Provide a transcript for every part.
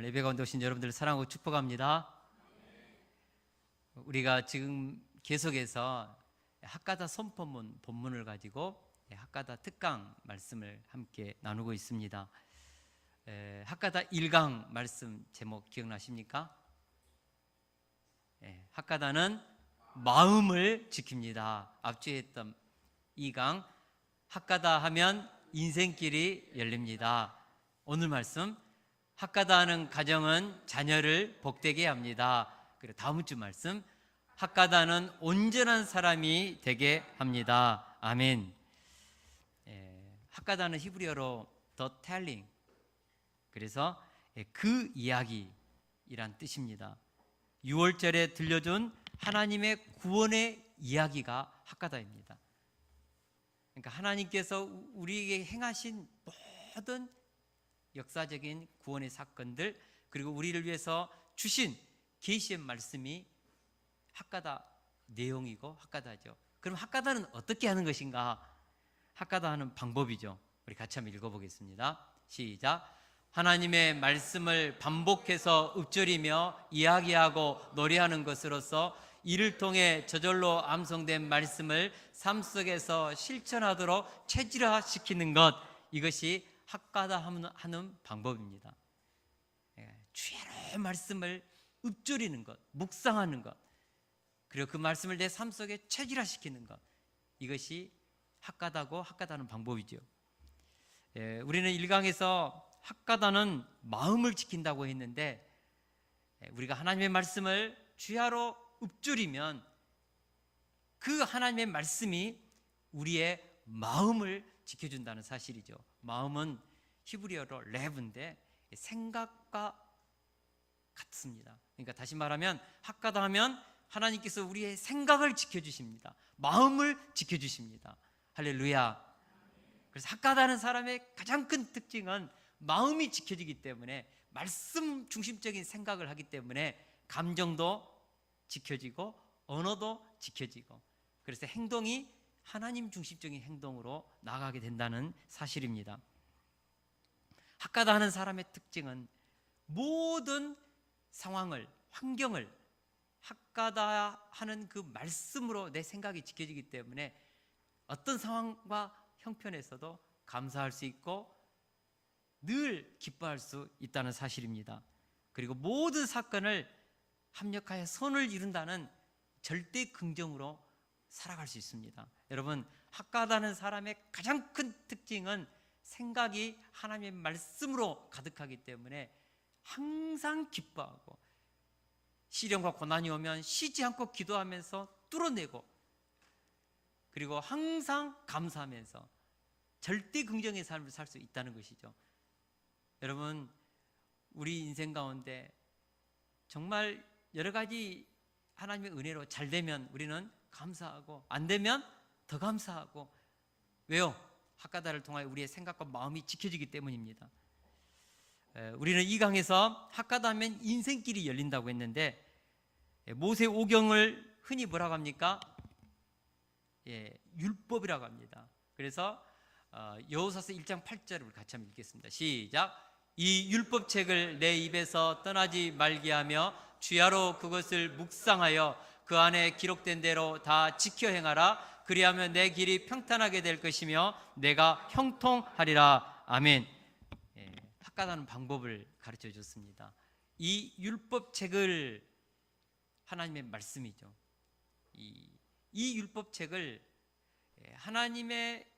예배 가운데 오신 여러분들 사랑하고 축복합니다. 우리가 지금 계속해서 학가다 선포문 본문을 가지고 학가다 특강 말씀을 함께 나누고 있습니다. 학가다 1강 말씀 제목 기억나십니까? 학가다는 마음을 지킵니다. 앞주에 했던 2강 학가다 하면 인생길이 열립니다. 오늘 말씀 학가다 하는 가정은 자녀를 복되게 합니다. 그리고 다음 주 말씀 학가다는 온전한 사람이 되게 합니다. 아멘. 학가다는 히브리어로 the telling, 그래서 그 이야기이란 뜻입니다. 6월절에 들려준 하나님의 구원의 이야기가 학가다입니다. 그러니까 하나님께서 우리에게 행하신 모든 역사적인 구원의 사건들, 그리고 우리를 위해서 주신 계시의 말씀이 학가다 내용이고 학가다죠. 그럼 학가다는 어떻게 하는 것인가? 학가다 하는 방법이죠. 우리 같이 한번 읽어보겠습니다. 시작. 하나님의 말씀을 반복해서 읊조리며 이야기하고 노래하는 것으로서 이를 통해 저절로 암송된 말씀을 삶 속에서 실천하도록 체질화시키는 것, 이것이 학가다 하는 방법입니다. 주의 여러 말씀을 읊조리는 것, 묵상하는 것, 그리고 그 말씀을 내 삶 속에 체질화시키는 것, 이것이 학가다고 학가다는 방법이죠. 우리는 1강에서 학가다는 마음을 지킨다고 했는데, 우리가 하나님의 말씀을 주야로 읊조리면 그 하나님의 말씀이 우리의 마음을 지켜준다는 사실이죠. 마음은 히브리어로 레브인데 생각과 같습니다. 그러니까 다시 말하면 학가다 하면 하나님께서 우리의 생각을 지켜주십니다. 마음을 지켜주십니다. 할렐루야. 그래서 학가다는 사람의 가장 큰 특징은 마음이 지켜지기 때문에, 말씀 중심적인 생각을 하기 때문에 감정도 지켜지고 언어도 지켜지고, 그래서 행동이 하나님 중심적인 행동으로 나아가게 된다는 사실입니다. 학가다 하는 사람의 특징은 모든 상황을, 환경을 학가다 하는 그 말씀으로 내 생각이 지켜지기 때문에 어떤 상황과 형편에서도 감사할 수 있고 늘 기뻐할 수 있다는 사실입니다. 그리고 모든 사건을 합력하여 선을 이룬다는 절대 긍정으로 살아갈 수 있습니다. 여러분, 학가다는 사람의 가장 큰 특징은 생각이 하나님의 말씀으로 가득하기 때문에 항상 기뻐하고, 시련과 고난이 오면 쉬지 않고 기도하면서 뚫어내고, 그리고 항상 감사하면서 절대 긍정의 삶을 살 수 있다는 것이죠. 여러분, 우리 인생 가운데 정말 여러 가지 하나님의 은혜로 잘 되면 우리는 감사하고, 안 되면 더 감사하고. 왜요? 학가다를 통하여 우리의 생각과 마음이 지켜지기 때문입니다. 우리는 이 강에서 학가다 하면 인생길이 열린다고 했는데, 모세오경을 흔히 뭐라고 합니까? 율법이라고 합니다. 그래서 여호수아서 1장 8절을 같이 한번 읽겠습니다. 시작. 이 율법책을 내 입에서 떠나지 말게 하며 주야로 그것을 묵상하여 그 안에 기록된 대로 다 지켜 행하라. 그리하면 내 길이 평탄하게 될 것이며 내가 형통하리라. 아멘. 학가다는 방법을 가르쳐 줬습니다. 이 율법책을, 하나님의 말씀이죠. 이 율법책을 하나님의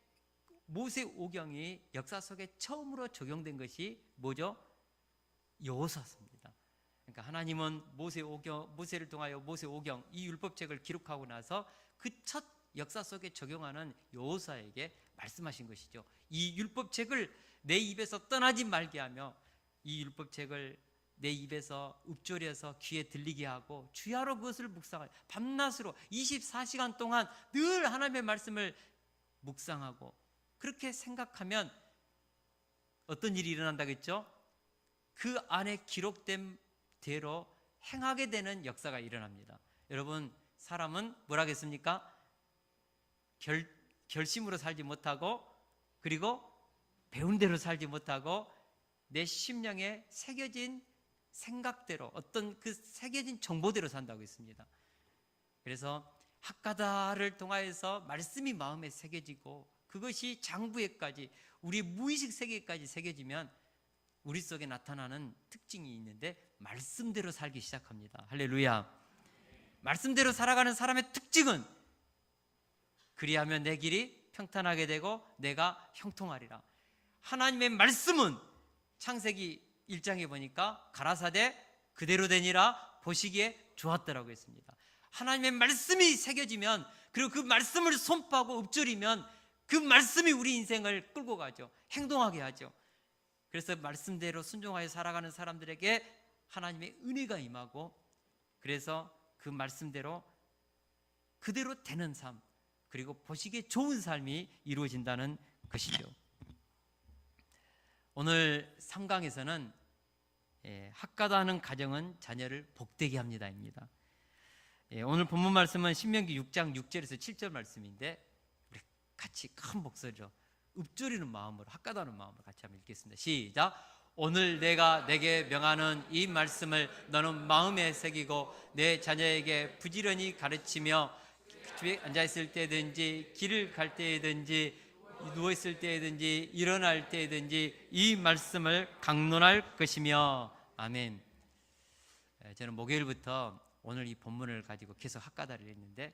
모세오경이 역사 속에 처음으로 적용된 것이 뭐죠? 여호수아서입니다. 그러니까 하나님은 모세를 통하여 모세오경, 이 율법책을 기록하고 나서 그 첫 역사 속에 적용하는 여호수아에게 말씀하신 것이죠. 이 율법책을 내 입에서 떠나지 말게 하며, 이 율법책을 내 입에서 읊조려서 귀에 들리게 하고 주야로 그것을 묵상하여 밤낮으로 24시간 동안 늘 하나님의 말씀을 묵상하고, 그렇게 생각하면 어떤 일이 일어난다겠죠? 그 안에 기록된 대로 행하게 되는 역사가 일어납니다. 여러분, 사람은 뭐라겠습니까? 결심으로 살지 못하고, 그리고 배운 대로 살지 못하고, 내 심령에 새겨진 생각대로 어떤 그 새겨진 정보대로 산다고 했습니다. 그래서 학가다를 통하여서 말씀이 마음에 새겨지고 그것이 장부에까지 우리 무의식 세계까지 새겨지면 우리 속에 나타나는 특징이 있는데 말씀대로 살기 시작합니다. 할렐루야. 말씀대로 살아가는 사람의 특징은 그리하면 내 길이 평탄하게 되고 내가 형통하리라. 하나님의 말씀은 창세기 1장에 보니까 가라사대 그대로 되니라 보시기에 좋았더라고 했습니다. 하나님의 말씀이 새겨지면, 그리고 그 말씀을 손파고 읊조리면 그 말씀이 우리 인생을 끌고 가죠. 행동하게 하죠. 그래서 말씀대로 순종하여 살아가는 사람들에게 하나님의 은혜가 임하고, 그래서 그 말씀대로 그대로 되는 삶, 그리고 보시기에 좋은 삶이 이루어진다는 것이죠. 오늘 3강에서는 학가다하는 가정은 자녀를 복되게 합니다입니다. 오늘 본문 말씀은 신명기 6장 6절에서 7절 말씀인데 우리 같이 큰 목소리로 읊조리는 마음으로, 학가다하는 마음으로 같이 한번 읽겠습니다. 시작. 오늘 내가 내게 명하는 이 말씀을 너는 마음에 새기고 내 자녀에게 부지런히 가르치며 집에 앉아있을 때든지 길을 갈 때든지 누워있을 때든지 일어날 때든지 이 말씀을 강론할 것이며. 아멘. 저는 목요일부터 오늘 이 본문을 가지고 계속 학가다를 했는데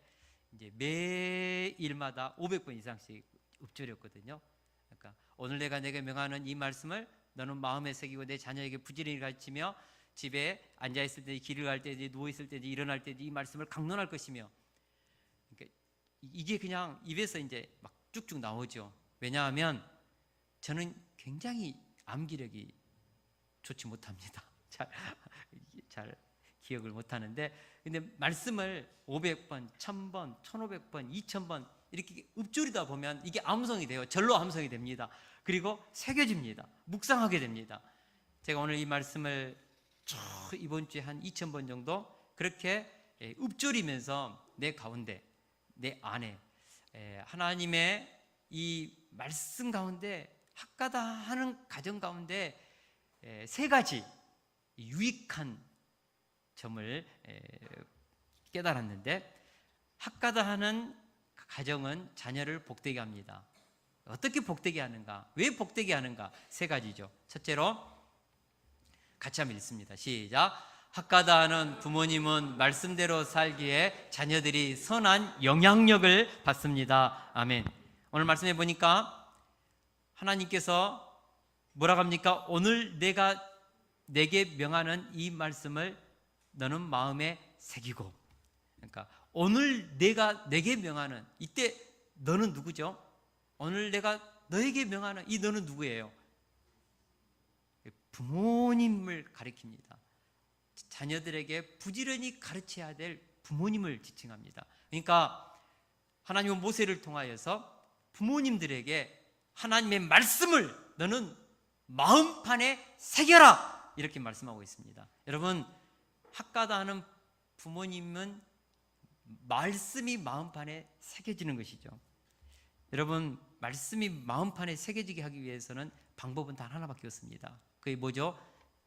이제 매일마다 500번 이상씩 읊조렸거든요. 그러니까 오늘 내가 내게 명하는 이 말씀을 너는 마음에 새기고 내 자녀에게 부지런히 가르치며 집에 앉아있을 때, 길을 갈 때든지 누워있을 때든지 일어날 때든지 이 말씀을 강론할 것이며. 그러니까 이게 그냥 입에서 이제 막 쭉쭉 나오죠. 왜냐하면 저는 굉장히 암기력이 좋지 못합니다. 잘 기억을 못하는데, 근데 말씀을 500번, 1000번, 1500번, 2000번 이렇게 읊조리다 보면 이게 암송이 돼요. 절로 암송이 됩니다. 그리고 새겨집니다. 묵상하게 됩니다. 제가 오늘 이 말씀을 이번 주에 한 2000번 정도 그렇게 읊조리면서 내 가운데, 내 안에 하나님의 이 말씀 가운데, 학가다하는 가정 가운데 세 가지 유익한 점을 깨달았는데, 학가다하는 가정은 자녀를 복되게 합니다. 어떻게 복되게 하는가? 왜 복되게 하는가? 세 가지죠. 첫째로 같이 한번 읽습니다. 시작. 학가다하는 부모님은 말씀대로 살기에 자녀들이 선한 영향력을 받습니다. 아멘. 오늘 말씀해 보니까 하나님께서 뭐라고 합니까? 오늘 내가 내게 명하는 이 말씀을 너는 마음에 새기고. 그러니까 오늘 내가 내게 명하는, 이때 너는 누구죠? 오늘 내가 너에게 명하는 이 너는 누구예요? 부모님을 가리킵니다. 자녀들에게 부지런히 가르쳐야 될 부모님을 지칭합니다. 그러니까 하나님은 모세를 통하여서 부모님들에게 하나님의 말씀을 너는 마음판에 새겨라, 이렇게 말씀하고 있습니다. 여러분, 학가다하는 부모님은 말씀이 마음판에 새겨지는 것이죠. 여러분, 말씀이 마음판에 새겨지게 하기 위해서는 방법은 단 하나밖에 없습니다. 그게 뭐죠?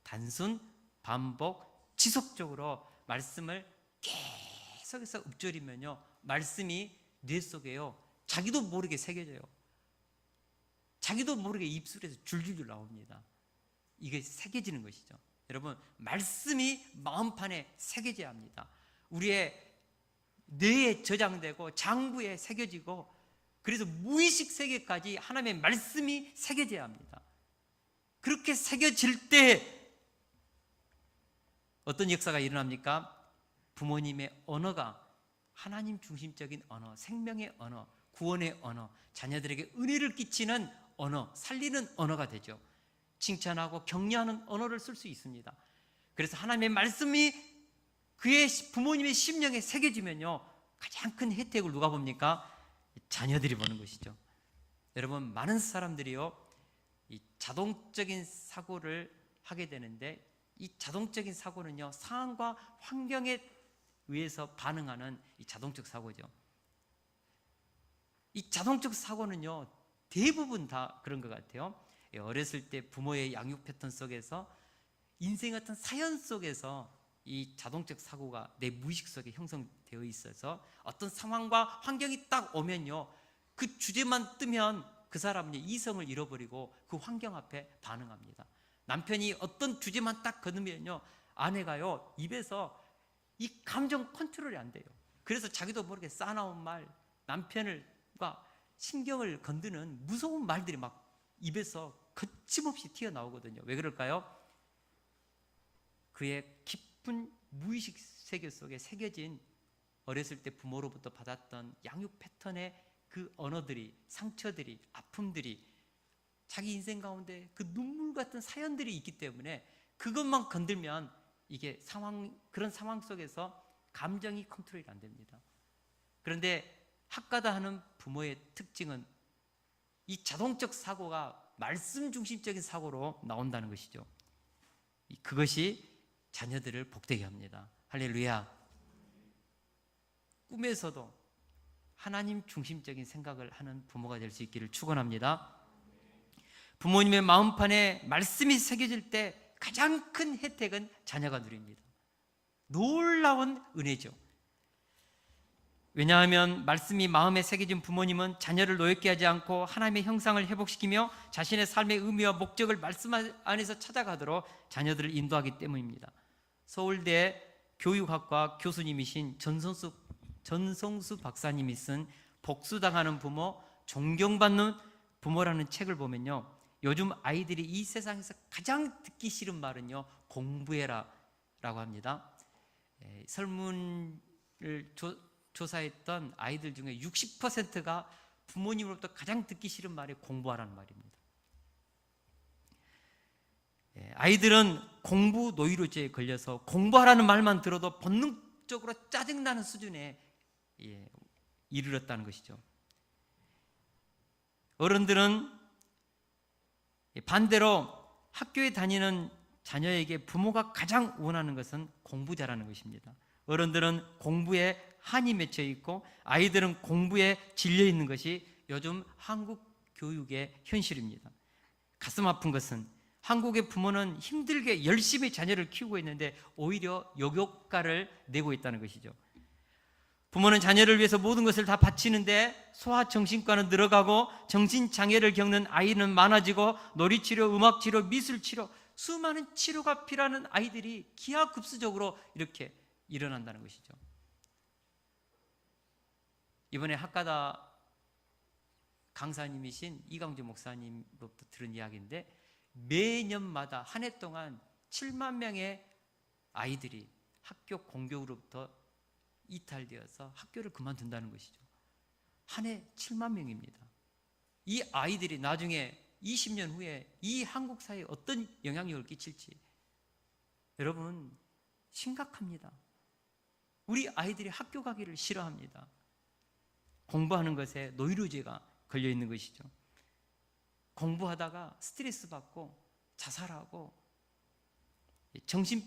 단순, 반복, 지속적으로 말씀을 계속해서 읊조리면요, 말씀이 뇌 속에요, 자기도 모르게 새겨져요. 자기도 모르게 입술에서 줄줄줄 나옵니다. 이게 새겨지는 것이죠. 여러분, 말씀이 마음판에 새겨져야 합니다. 우리의 뇌에 저장되고 장부에 새겨지고, 그래서 무의식 세계까지 하나님의 말씀이 새겨져야 합니다. 그렇게 새겨질 때 어떤 역사가 일어납니까? 부모님의 언어가 하나님 중심적인 언어, 생명의 언어, 구원의 언어, 자녀들에게 은혜를 끼치는 언어, 살리는 언어가 되죠. 칭찬하고 격려하는 언어를 쓸 수 있습니다. 그래서 하나님의 말씀이 그의 부모님의 심령에 새겨지면요, 가장 큰 혜택을 누가 봅니까? 자녀들이 보는 것이죠. 여러분, 많은 사람들이요, 이 자동적인 사고를 하게 되는데, 이 자동적인 사고는요, 상황과 환경에 의해서 반응하는 이 자동적 사고죠. 이 자동적 사고는요, 대부분 다 그런 것 같아요. 어렸을 때 부모의 양육 패턴 속에서 인생 같은 사연 속에서 이 자동적 사고가 내 무의식 속에 형성되어 있어서 어떤 상황과 환경이 딱 오면요, 그 주제만 뜨면 그 사람은 이성을 잃어버리고 그 환경 앞에 반응합니다. 남편이 어떤 주제만 딱 건으면요, 아내가요 입에서 이 감정 컨트롤이 안 돼요. 그래서 자기도 모르게 싸나운 말, 남편과 신경을 건드는 무서운 말들이 막 입에서 거침없이 튀어나오거든요. 왜 그럴까요? 그의 깊은 무의식 세계 속에 새겨진 어렸을 때 부모로부터 받았던 양육 패턴의 그 언어들이, 상처들이, 아픔들이, 자기 인생 가운데 그 눈물 같은 사연들이 있기 때문에 그것만 건들면 이게 그런 상황 속에서 감정이 컨트롤이 안 됩니다. 그런데 학가다 하는 부모의 특징은 이 자동적 사고가 말씀 중심적인 사고로 나온다는 것이죠. 그것이 자녀들을 복되게 합니다. 할렐루야. 꿈에서도 하나님 중심적인 생각을 하는 부모가 될 수 있기를 축원합니다. 부모님의 마음판에 말씀이 새겨질 때 가장 큰 혜택은 자녀가 누립니다. 놀라운 은혜죠. 왜냐하면 말씀이 마음에 새겨진 부모님은 자녀를 노엽게 하지 않고 하나님의 형상을 회복시키며 자신의 삶의 의미와 목적을 말씀 안에서 찾아가도록 자녀들을 인도하기 때문입니다. 서울대 교육학과 교수님이신 전성수 박사님이 쓴 복수당하는 부모, 존경받는 부모라는 책을 보면요, 요즘 아이들이 이 세상에서 가장 듣기 싫은 말은요, 공부해라 라고 합니다. 설문을 조사했던 아이들 중에 60%가 부모님으로부터 가장 듣기 싫은 말이 공부하라는 말입니다. 아이들은 공부 노이로제에 걸려서 공부하라는 말만 들어도 본능적으로 짜증나는 수준에 이르렀다는 것이죠. 어른들은 반대로 학교에 다니는 자녀에게 부모가 가장 원하는 것은 공부 잘하는 것입니다. 어른들은 공부에 한이 맺혀 있고 아이들은 공부에 질려 있는 것이 요즘 한국 교육의 현실입니다. 가슴 아픈 것은 한국의 부모는 힘들게 열심히 자녀를 키우고 있는데 오히려 역효과를 내고 있다는 것이죠. 부모는 자녀를 위해서 모든 것을 다 바치는데 소아정신과는 늘어가고 정신장애를 겪는 아이는 많아지고 놀이치료, 음악치료, 미술치료, 수많은 치료가 필요한 아이들이 기하급수적으로 이렇게 일어난다는 것이죠. 이번에 학가다 강사님이신 이강주 목사님으로부터 들은 이야기인데 매년마다 한 해 동안 7만 명의 아이들이 학교 공교로부터 이탈되어서 학교를 그만둔다는 것이죠. 한 해 7만 명입니다. 이 아이들이 나중에 20년 후에 이 한국 사회에 어떤 영향력을 끼칠지 여러분 심각합니다. 우리 아이들이 학교 가기를 싫어합니다. 공부하는 것에 노이로제가 걸려 있는 것이죠. 공부하다가 스트레스 받고 자살하고 정신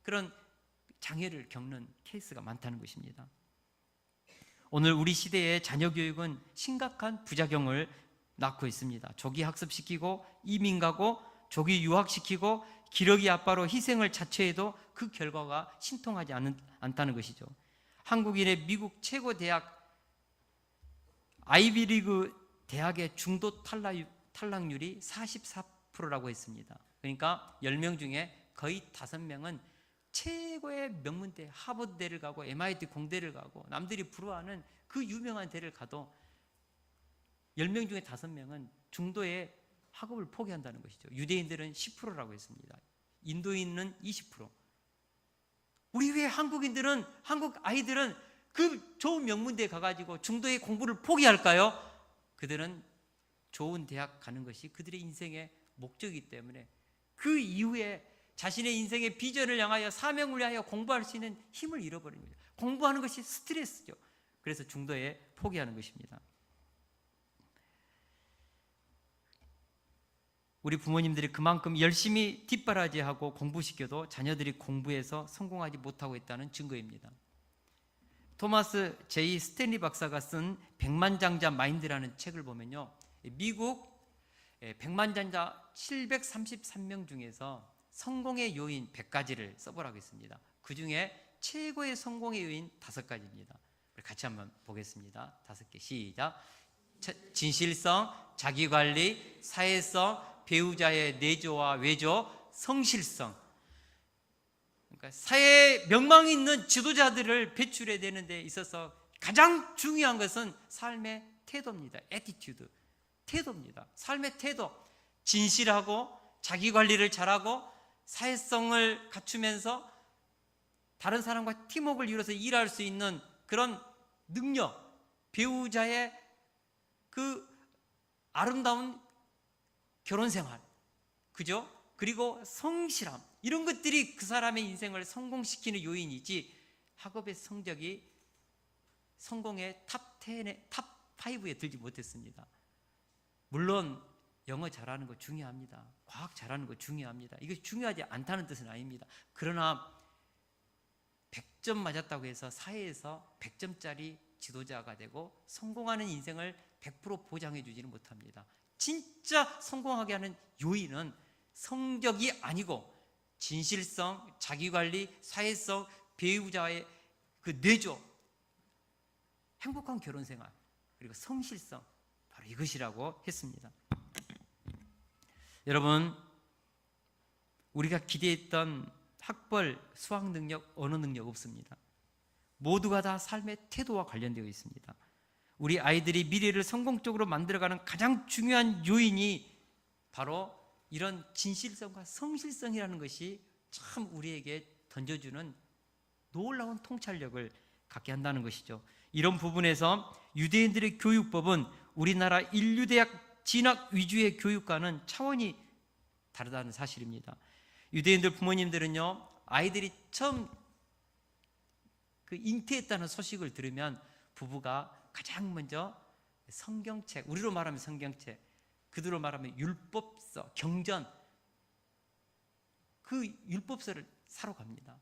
그런 장애를 겪는 케이스가 많다는 것입니다. 오늘 우리 시대의 자녀 교육은 심각한 부작용을 낳고 있습니다. 조기 학습시키고 이민 가고 조기 유학시키고 기러기 아빠로 희생을 자처해도 그 결과가 신통하지 않다는 것이죠. 한국인의 미국 최고 대학 아이비리그 대학의 중도 탈락률이 44%라고 했습니다. 그러니까 10명 중에 거의 5명은 최고의 명문대 하버드대를 가고 MIT 공대를 가고 남들이 부러워하는 그 유명한 대를 가도 10명 중에 5명은 중도의 학업을 포기한다는 것이죠. 유대인들은 10%라고 했습니다. 인도인은 20%. 우리 왜 한국인들은, 한국 아이들은 그 좋은 명문대에 가가지고 중도의 공부를 포기할까요? 그들은 좋은 대학 가는 것이 그들의 인생의 목적이기 때문에 그 이후에 자신의 인생의 비전을 향하여 사명을 위하여 공부할 수 있는 힘을 잃어버리는 거죠. 공부하는 것이 스트레스죠. 그래서 중도에 포기하는 것입니다. 우리 부모님들이 그만큼 열심히 뒷바라지하고 공부시켜도 자녀들이 공부해서 성공하지 못하고 있다는 증거입니다. 토마스 J. 스탠리 박사가 쓴 백만장자 마인드라는 책을 보면요, 미국 백만장자 733명 중에서 성공의 요인 100가지를 써보라고 했습니다. 그 중에 최고의 성공의 요인 5가지입니다. 같이 한번 보겠습니다. 5개 시작. 진실성, 자기관리, 사회성, 배우자의 내조와 외조, 성실성. 그러니까 사회에 명망 있는 지도자들을 배출해야 되는 데 있어서 가장 중요한 것은 삶의 태도입니다. 애티튜드, 태도입니다. 삶의 태도. 진실하고 자기관리를 잘하고 사회성을 갖추면서 다른 사람과 팀워크를 이루어서 일할 수 있는 그런 능력, 배우자의 그 아름다운 결혼생활, 그죠? 그리고 성실함, 이런 것들이 그 사람의 인생을 성공시키는 요인이지 학업의 성적이 성공의 탑10에, 탑5에 들지 못했습니다. 물론 영어 잘하는 거 중요합니다. 과학 잘하는 거 중요합니다. 이게 중요하지 않다는 뜻은 아닙니다. 그러나 100점 맞았다고 해서 사회에서 100점짜리 지도자가 되고 성공하는 인생을 100% 보장해 주지는 못합니다. 진짜 성공하게 하는 요인은 성적이 아니고 진실성, 자기관리, 사회성, 배우자의 그 내조, 행복한 결혼생활, 그리고 성실성, 바로 이것이라고 했습니다. 여러분, 우리가 기대했던 학벌, 수학 능력, 언어 능력 없습니다. 모두가 다 삶의 태도와 관련되어 있습니다. 우리 아이들이 미래를 성공적으로 만들어가는 가장 중요한 요인이 바로 이런 진실성과 성실성이라는 것이 참 우리에게 던져주는 놀라운 통찰력을 갖게 한다는 것이죠. 이런 부분에서 유대인들의 교육법은 우리나라 인류대학 진학 위주의 교육과는 차원이 다르다는 사실입니다. 유대인들 부모님들은요, 아이들이 처음 그 잉태했다는 소식을 들으면 부부가 가장 먼저 성경책, 우리로 말하면 성경책, 그들로 말하면 율법서, 경전, 그 율법서를 사러 갑니다.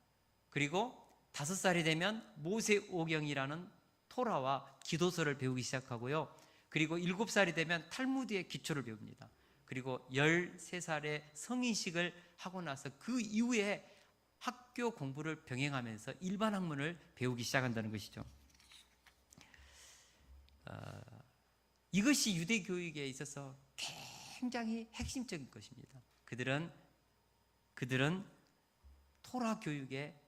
그리고 5살이 되면 모세오경이라는 토라와 기도서를 배우기 시작하고요. 그리고 7살이 되면 탈무드의 기초를 배웁니다. 그리고 13살에 성인식을 하고 나서 그 이후에 학교 공부를 병행하면서 일반 학문을 배우기 시작한다는 것이죠. 이것이 유대 교육에 있어서 굉장히 핵심적인 것입니다. 그들은 토라 교육에,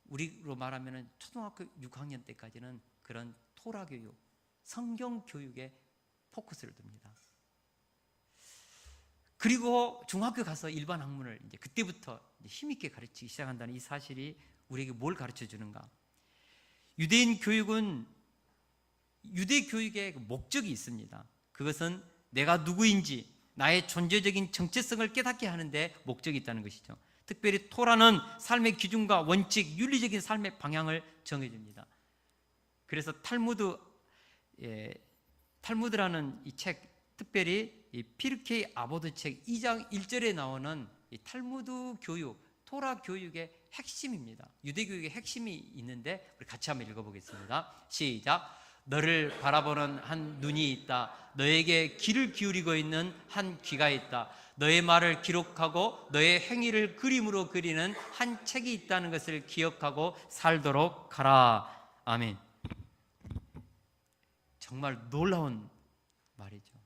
우리로 말하면 초등학교 6학년 때까지는 그런 토라 교육, 성경 교육에 포커스를 둡니다. 그리고 중학교 가서 일반 학문을 이제 그때부터 힘있게 가르치기 시작한다는 이 사실이 우리에게 뭘 가르쳐 주는가? 유대인 교육은 유대 교육의 목적이 있습니다. 그것은 내가 누구인지, 나의 존재적인 정체성을 깨닫게 하는데 목적이 있다는 것이죠. 특별히 토라는 삶의 기준과 원칙, 윤리적인 삶의 방향을 정해줍니다. 그래서 탈무드라는 이 책, 특별히 이 피르케이 아보드 책 2장 1절에 나오는 이 탈무드 교육, 토라 교육의 핵심입니다. 유대 교육의 핵심이 있는데 우리 같이 한번 읽어보겠습니다. 시작. 너를 바라보는 한 눈이 있다. 너에게 귀를 기울이고 있는 한 귀가 있다. 너의 말을 기록하고 너의 행위를 그림으로 그리는 한 책이 있다는 것을 기억하고 살도록 하라. 아멘. 정말 놀라운 말이죠.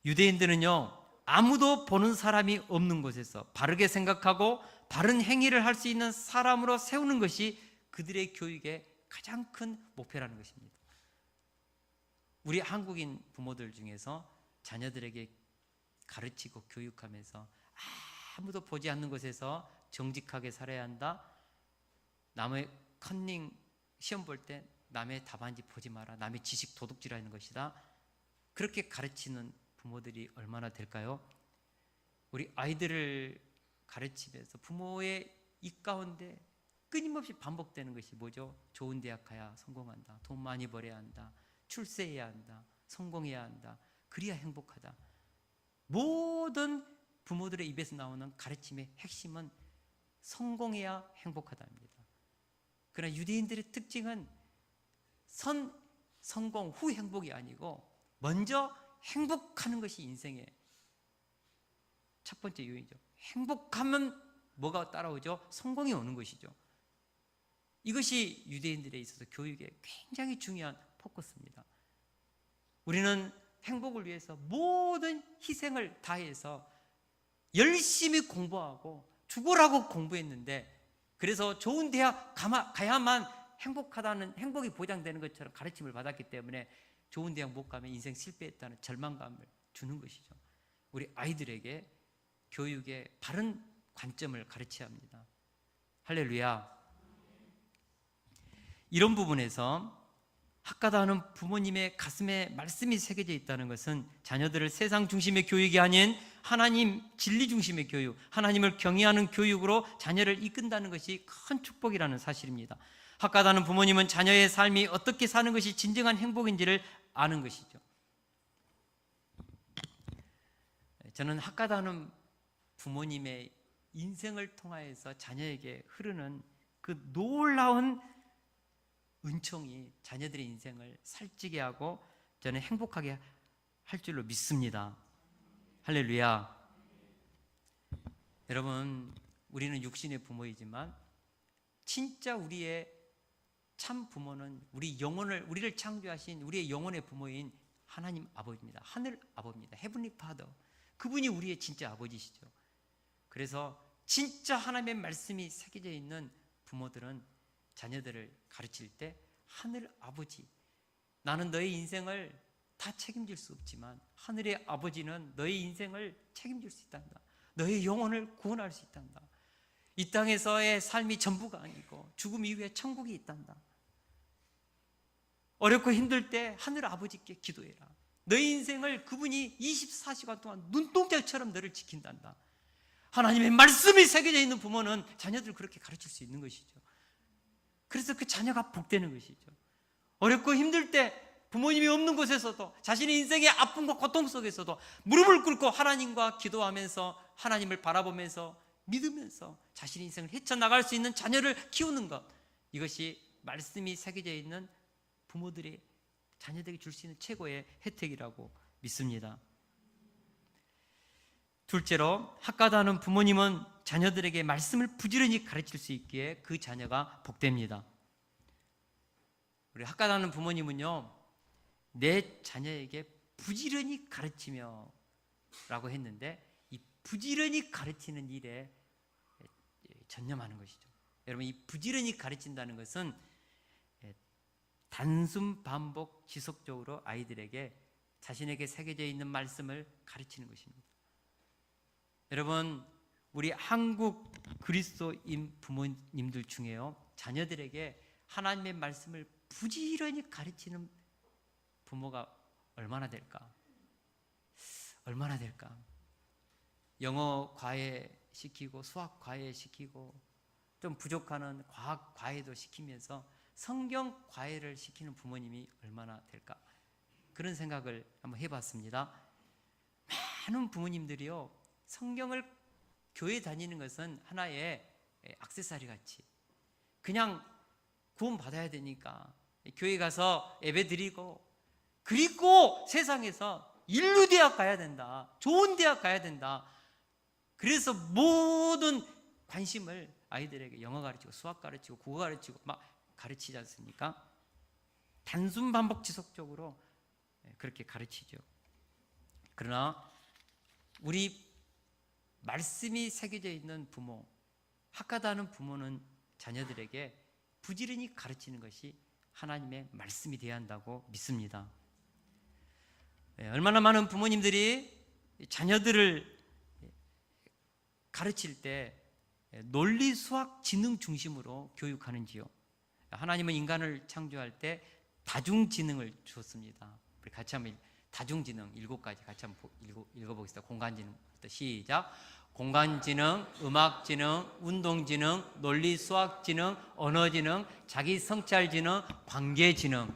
유대인들은요, 아무도 보는 사람이 없는 곳에서 바르게 생각하고 바른 행위를 할 수 있는 사람으로 세우는 것이 그들의 교육의 가장 큰 목표라는 것입니다. 우리 한국인 부모들 중에서 자녀들에게 가르치고 교육하면서 아무도 보지 않는 곳에서 정직하게 살아야 한다. 남의 컨닝 시험 볼 때 남의 답안지 보지 마라. 남의 지식 도둑질하는 것이다. 그렇게 가르치는 부모들이 얼마나 될까요? 우리 아이들을 가르치면서 부모의 입 가운데 끊임없이 반복되는 것이 뭐죠? 좋은 대학 가야 성공한다. 돈 많이 벌어야 한다. 출세해야 한다. 성공해야 한다. 그래야 행복하다. 모든 부모들의 입에서 나오는 가르침의 핵심은 성공해야 행복하다입니다. 그러나 유대인들의 특징은 성공 후 행복이 아니고 먼저 행복하는 것이 인생의 첫 번째 요인이죠. 행복하면 뭐가 따라오죠? 성공이 오는 것이죠. 이것이 유대인들에 있어서 교육의 굉장히 중요한 포커스입니다. 우리는 행복을 위해서 모든 희생을 다해서 열심히 공부하고 죽으라고 공부했는데, 그래서 좋은 대학 가야만 행복이 보장되는 것처럼 가르침을 받았기 때문에 좋은 대학 못 가면 인생 실패했다는 절망감을 주는 것이죠. 우리 아이들에게 교육의 바른 관점을 가르쳐야 합니다. 할렐루야. 이런 부분에서 학가다는 부모님의 가슴에 말씀이 새겨져 있다는 것은 자녀들을 세상 중심의 교육이 아닌 하나님 진리 중심의 교육, 하나님을 경외하는 교육으로 자녀를 이끈다는 것이 큰 축복이라는 사실입니다. 학가다는 부모님은 자녀의 삶이 어떻게 사는 것이 진정한 행복인지를 아는 것이죠. 저는 학가다는 부모님의 인생을 통하여서 자녀에게 흐르는 그 놀라운 은총이 자녀들의 인생을 살찌게 하고 저는 행복하게 할 줄로 믿습니다. 할렐루야. 여러분, 우리는 육신의 부모이지만 진짜 우리의 참 부모는 우리를 창조하신 우리의 영혼의 부모인 하나님 아버지입니다. 하늘 아버지입니다. 헤븐리 파더. 그분이 우리의 진짜 아버지시죠. 그래서 진짜 하나님의 말씀이 새겨져 있는 부모들은 자녀들을 가르칠 때 하늘 아버지, 나는 너의 인생을 다 책임질 수 없지만 하늘의 아버지는 너의 인생을 책임질 수 있단다. 너의 영혼을 구원할 수 있단다. 이 땅에서의 삶이 전부가 아니고 죽음 이후에 천국이 있단다. 어렵고 힘들 때 하늘 아버지께 기도해라. 너의 인생을 그분이 24시간 동안 눈동자처럼 너를 지킨단다. 하나님의 말씀이 새겨져 있는 부모는 자녀들을 그렇게 가르칠 수 있는 것이죠. 그래서 그 자녀가 복되는 것이죠. 어렵고 힘들 때 부모님이 없는 곳에서도 자신의 인생의 아픔과 고통 속에서도 무릎을 꿇고 하나님과 기도하면서 하나님을 바라보면서 믿으면서 자신의 인생을 헤쳐나갈 수 있는 자녀를 키우는 것, 이것이 말씀이 새겨져 있는 부모들이 자녀들에게 줄 수 있는 최고의 혜택이라고 믿습니다. 둘째로, 학가다는 부모님은 자녀들에게 말씀을 부지런히 가르칠 수 있기에 그 자녀가 복됩니다. 우리 학가다는 부모님은요, 내 자녀에게 부지런히 가르치며 라고 했는데, 이 부지런히 가르치는 일에 전념하는 것이죠. 여러분, 이 부지런히 가르친다는 것은 단순 반복 지속적으로 아이들에게 자신에게 새겨져 있는 말씀을 가르치는 것입니다. 여러분, 우리 한국 그리스도인 부모님들 중에요, 자녀들에게 하나님의 말씀을 부지런히 가르치는 부모가 얼마나 될까? 얼마나 될까? 영어 과외 시키고 수학 과외 시키고 좀 부족하는 과학 과외도 시키면서 성경 과외를 시키는 부모님이 얼마나 될까? 그런 생각을 한번 해봤습니다. 많은 부모님들이요, 성경을 교회 다니는 것은 하나의 액세서리 같이 그냥 구원 받아야 되니까 교회 가서 예배 드리고, 그리고 세상에서 인류대학 가야 된다, 좋은 대학 가야 된다, 그래서 모든 관심을 아이들에게 영어 가르치고 수학 가르치고 국어 가르치고 막 가르치지 않습니까? 단순 반복 지속적으로 그렇게 가르치죠. 그러나 우리 말씀이 새겨져 있는 부모, 학가다는 부모는 자녀들에게 부지런히 가르치는 것이 하나님의 말씀이 되어야 한다고 믿습니다. 얼마나 많은 부모님들이 자녀들을 가르칠 때 논리, 수학, 지능 중심으로 교육하는지요. 하나님은 인간을 창조할 때 다중지능을 주었습니다. 우리 같이 한번 다중지능 7가지 같이 한번 읽어보겠습니다. 공간지능부터 시작. 공간지능, 음악지능, 운동지능, 논리, 수학지능, 언어지능, 자기성찰지능, 관계지능.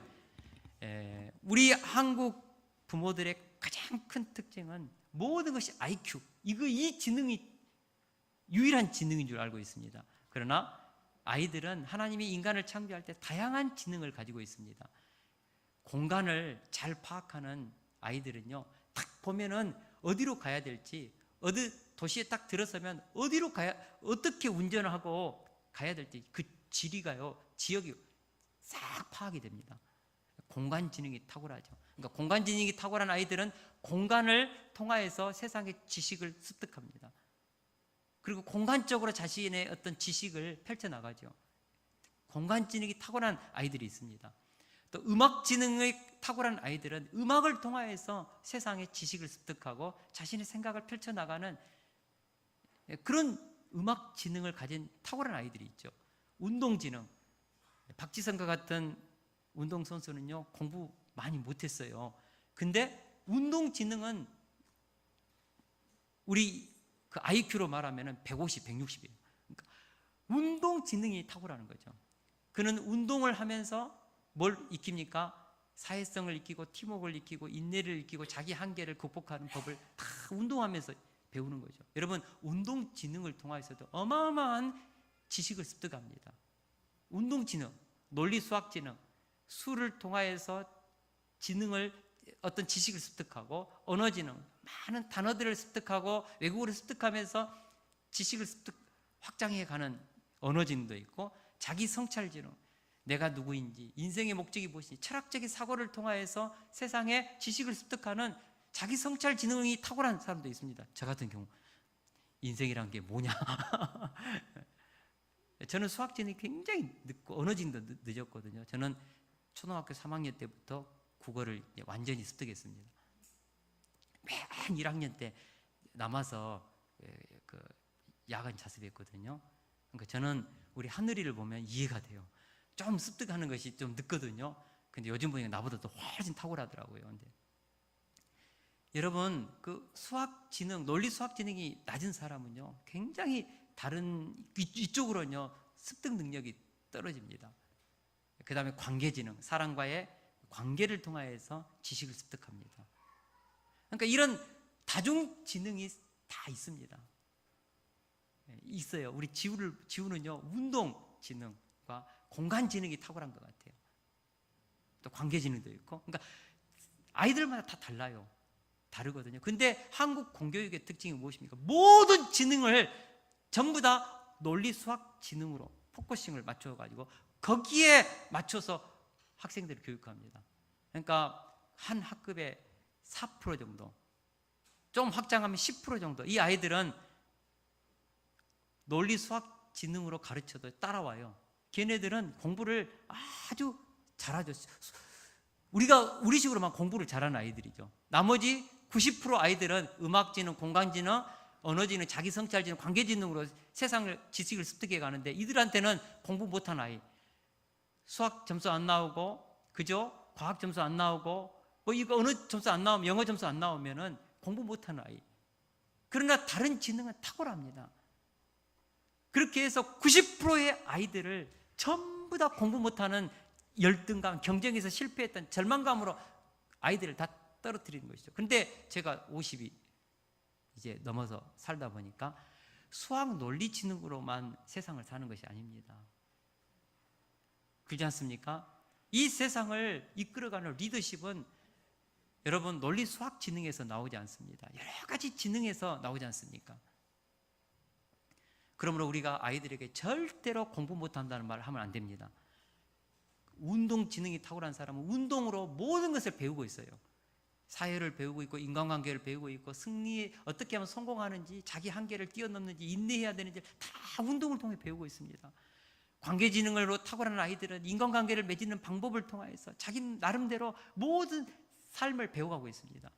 우리 한국 부모들의 가장 큰 특징은 모든 것이 IQ, 이 지능이 유일한 지능인 줄 알고 있습니다. 그러나 아이들은 하나님이 인간을 창조할 때 다양한 지능을 가지고 있습니다. 공간을 잘 파악하는 아이들은요, 딱 보면은 어디로 가야 될지, 어디 도시에 딱 들어서면 어디로 가야, 어떻게 운전을 하고 가야 될지 그 지리가요, 지역이 싹 파악이 됩니다. 공간 지능이 탁월하죠. 그러니까 공간 지능이 탁월한 아이들은 공간을 통하여서 세상의 지식을 습득합니다. 그리고 공간적으로 자신의 어떤 지식을 펼쳐나가죠. 공간 지능이 탁월한 아이들이 있습니다. 또 음악 지능이 탁월한 아이들은 음악을 통하여서 세상의 지식을 습득하고 자신의 생각을 펼쳐나가는 그런 음악 지능을 가진 탁월한 아이들이 있죠. 운동 지능, 박지성과 같은 운동선수는요 공부 많이 못했어요. 근데 운동 지능은 우리 그 IQ로 말하면 150, 160이에요. 그러니까 운동 지능이 탁월하는 거죠. 그는 운동을 하면서 뭘 익힙니까? 사회성을 익히고 팀워크를 익히고 인내를 익히고 자기 한계를 극복하는 법을 다 운동하면서 배우는 거죠. 여러분, 운동 지능을 통해서도 어마어마한 지식을 습득합니다. 운동 지능, 논리 수학 지능, 수를 통하여서 지능을 어떤 지식을 습득하고 언어 지능, 많은 단어들을 습득하고 외국어를 습득하면서 지식을 습득 확장해가는 언어 지능도 있고 자기 성찰 지능, 내가 누구인지, 인생의 목적이 무엇인지, 철학적인 사고를 통하여서 세상에 지식을 습득하는 자기 성찰 지능이 탁월한 사람도 있습니다. 저 같은 경우 인생이란 게 뭐냐 저는 수학 지능이 굉장히 늦고 언어 지능도 늦었거든요. 저는 초등학교 3학년 때부터 국어를 완전히 습득했습니다. 맨 1학년 때 남아서 그 야간 자습했거든요. 그러니까 저는 우리 하늘이를 보면 이해가 돼요. 좀 습득하는 것이 좀 늦거든요. 근데 요즘 보니까 나보다 더 훨씬 탁월하더라고요. 근데 여러분, 그 수학 지능, 논리 수학 지능이 낮은 사람은요 굉장히 다른 이쪽으로는요 습득 능력이 떨어집니다. 그 다음에 관계 지능, 사람과의 관계를 통하여서 지식을 습득합니다. 그러니까 이런 다중 지능이 다 있습니다. 있어요. 우리 지우는요 운동 지능과 공간 지능이 탁월한 것 같아요. 또 관계 지능도 있고. 그러니까 아이들마다 다 달라요. 다르거든요. 근데 한국 공교육의 특징이 무엇입니까? 모든 지능을 전부 다 논리 수학 지능으로 포커싱을 맞춰가지고 거기에 맞춰서 학생들을 교육합니다. 그러니까 한 학급에 4% 정도, 좀 확장하면 10% 정도, 이 아이들은 논리 수학 지능으로 가르쳐도 따라와요. 걔네들은 공부를 아주 잘하죠. 우리식으로만 공부를 잘하는 아이들이죠. 나머지 90% 아이들은 음악 지능, 공간 지능, 언어 지능, 자기 성찰 지능, 관계 지능으로 세상을 지식을 습득해 가는데 이들한테는 공부 못한 아이, 수학 점수 안 나오고, 그죠? 과학 점수 안 나오고, 뭐 이거 언어 점수 안 나오면, 영어 점수 안 나오면은 공부 못한 아이. 그러나 다른 지능은 탁월합니다. 그렇게 해서 90%의 아이들을 전부 다 공부 못하는 열등감, 경쟁에서 실패했던 절망감으로 아이들을 다 떨어뜨리는 것이죠. 그런데 제가 50이 이제 넘어서 살다 보니까 수학 논리 지능으로만 세상을 사는 것이 아닙니다. 그렇지 않습니까? 이 세상을 이끌어가는 리더십은 여러분 논리 수학 지능에서 나오지 않습니다. 여러 가지 지능에서 나오지 않습니까? 그러므로 우리가 아이들에게 절대로 공부 못한다는 말을 하면 안 됩니다. 운동 지능이 탁월한 사람은 운동으로 모든 것을 배우고 있어요. 사회를 배우고 있고 인간관계를 배우고 있고 승리에 어떻게 하면 성공하는지, 자기 한계를 뛰어넘는지, 인내해야 되는지 다 운동을 통해 배우고 있습니다. 관계지능으로 탁월한 아이들은 인간관계를 맺는 방법을 통해서 자기 나름대로 모든 삶을 배워가고 있습니다.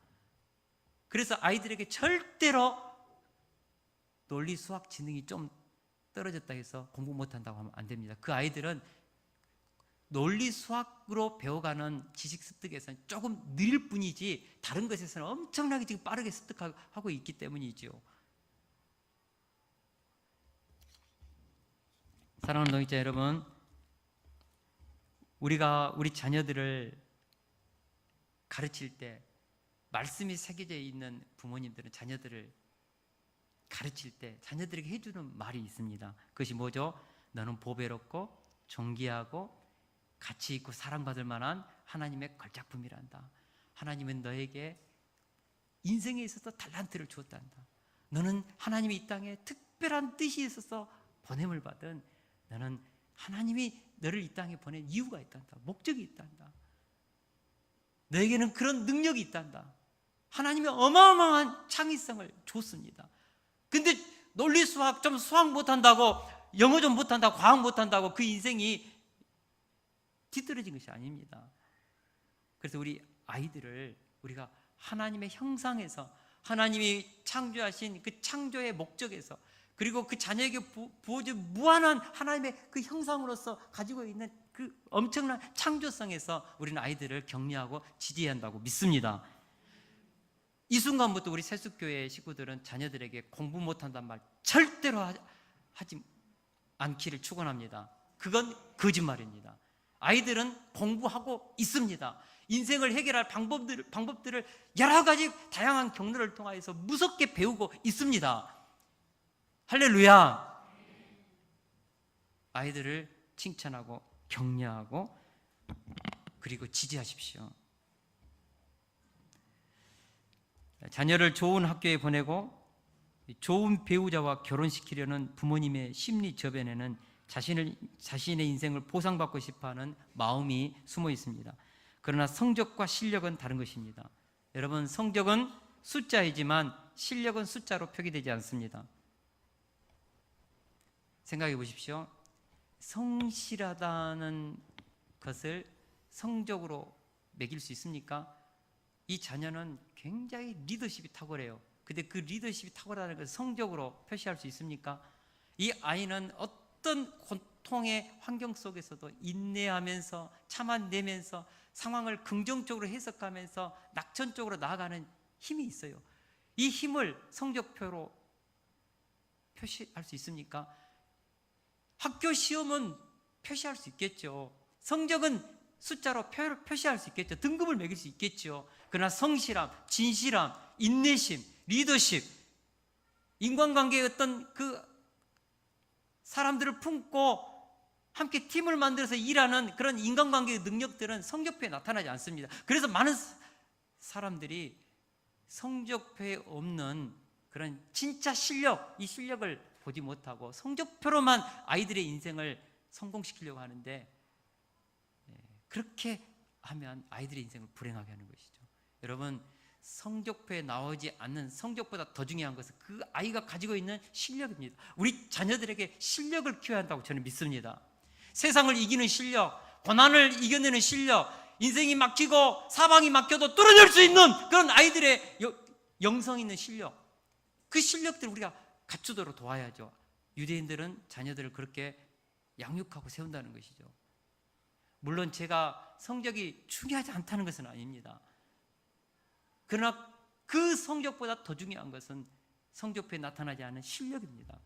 그래서 아이들에게 절대로 논리 수학 지능이 좀 떨어졌다 해서 공부 못한다고 하면 안 됩니다. 그 아이들은 논리 수학으로 배워가는 지식 습득에서는 조금 느릴 뿐이지 다른 것에서는 엄청나게 지금 빠르게 습득하고 있기 때문이죠. 사랑하는 동역자 여러분, 우리가 우리 자녀들을 가르칠 때 말씀이 새겨져 있는 부모님들은 자녀들을 가르칠 때 자녀들에게 해주는 말이 있습니다. 그것이 뭐죠? 너는 보배롭고 존귀하고 가치 있고 사랑받을 만한 하나님의 걸작품이란다. 하나님은 너에게 인생에 있어서 달란트를 주었단다. 너는 하나님이 이 땅에 특별한 뜻이 있어서 보냄을 받은, 너는 하나님이 너를 이 땅에 보낸 이유가 있단다. 목적이 있단다. 너에게는 그런 능력이 있단다. 하나님이 어마어마한 창의성을 줬습니다. 근데 논리 수학 좀 수학 못한다고, 영어 좀 못한다고, 과학 못한다고 그 인생이 뒤떨어진 것이 아닙니다. 그래서 우리 아이들을 우리가 하나님의 형상에서, 하나님이 창조하신 그 창조의 목적에서, 그리고 그 자녀에게 부어진 무한한 하나님의 그 형상으로서 가지고 있는 그 엄청난 창조성에서 우리는 아이들을 격려하고 지지해야 한다고 믿습니다. 이 순간부터 우리 세숫교회 식구들은 자녀들에게 공부 못한다는 말 절대로 하지 않기를 축원합니다. 그건 거짓말입니다. 아이들은 공부하고 있습니다. 인생을 해결할 방법들을 여러 가지 다양한 경로를 통해서 무섭게 배우고 있습니다. 할렐루야. 아이들을 칭찬하고 격려하고 그리고 지지하십시오. 자녀를 좋은 학교에 보내고 좋은 배우자와 결혼시키려는 부모님의 심리 저변에는 자신의 인생을 보상받고 싶어하는 마음이 숨어 있습니다. 그러나 성적과 실력은 다른 것입니다. 여러분, 성적은 숫자이지만 실력은 숫자로 표기되지 않습니다. 생각해 보십시오. 성실하다는 것을 성적으로 매길 수 있습니까? 이 자녀는 굉장히 리더십이 탁월해요. 근데 그 리더십이 탁월하다는 것을 성적으로 표시할 수 있습니까? 이 아이는 어떤 고통의 환경 속에서도 인내하면서 참아내면서 상황을 긍정적으로 해석하면서 낙천적으로 나아가는 힘이 있어요. 이 힘을 성적표로 표시할 수 있습니까? 학교 시험은 표시할 수 있겠죠. 성적은 숫자로 표시할 수 있겠죠. 등급을 매길 수 있겠죠. 그러나 성실함, 진실함, 인내심, 리더십, 인간관계의 어떤 그 사람들을 품고 함께 팀을 만들어서 일하는 그런 인간관계의 능력들은 성적표에 나타나지 않습니다. 그래서 많은 사람들이 성적표에 없는 그런 진짜 실력, 이 실력을 보지 못하고 성적표로만 아이들의 인생을 성공시키려고 하는데, 그렇게 하면 아이들의 인생을 불행하게 하는 것이죠. 여러분, 성적표에 나오지 않는, 성적보다 더 중요한 것은 그 아이가 가지고 있는 실력입니다. 우리 자녀들에게 실력을 키워야 한다고 저는 믿습니다. 세상을 이기는 실력, 고난을 이겨내는 실력, 인생이 막히고 사방이 막혀도 뚫어낼 수 있는 그런 아이들의 영성 있는 실력, 그 실력들을 우리가 갖추도록 도와야죠. 유대인들은 자녀들을 그렇게 양육하고 세운다는 것이죠. 물론 제가 성적이 중요하지 않다는 것은 아닙니다. 그러나 그 성적보다 더 중요한 것은 성적표에 나타나지 않은 실력입니다.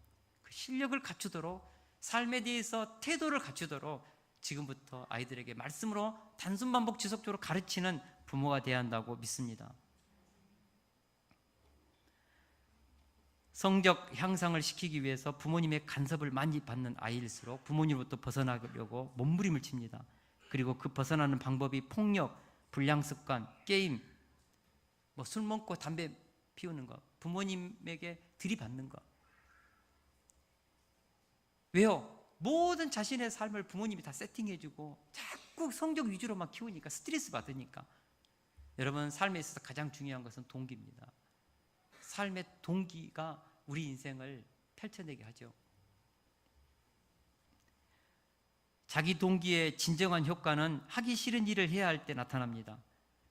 그 실력을 갖추도록, 삶에 대해서 태도를 갖추도록 지금부터 아이들에게 말씀으로 단순 반복 지속적으로 가르치는 부모가 되어야 한다고 믿습니다. 성적 향상을 시키기 위해서 부모님의 간섭을 많이 받는 아이일수록 부모님으로부터 벗어나려고 몸부림을 칩니다. 그리고 그 벗어나는 방법이 폭력, 불량습관, 게임, 술 먹고 담배 피우는 것, 부모님에게 들이받는 것. 왜요? 모든 자신의 삶을 부모님이 다 세팅해주고 자꾸 성적 위주로만 키우니까, 스트레스 받으니까. 여러분, 삶에 있어서 가장 중요한 것은 동기입니다. 삶의 동기가 우리 인생을 펼쳐내게 하죠. 자기 동기의 진정한 효과는 하기 싫은 일을 해야 할 때 나타납니다.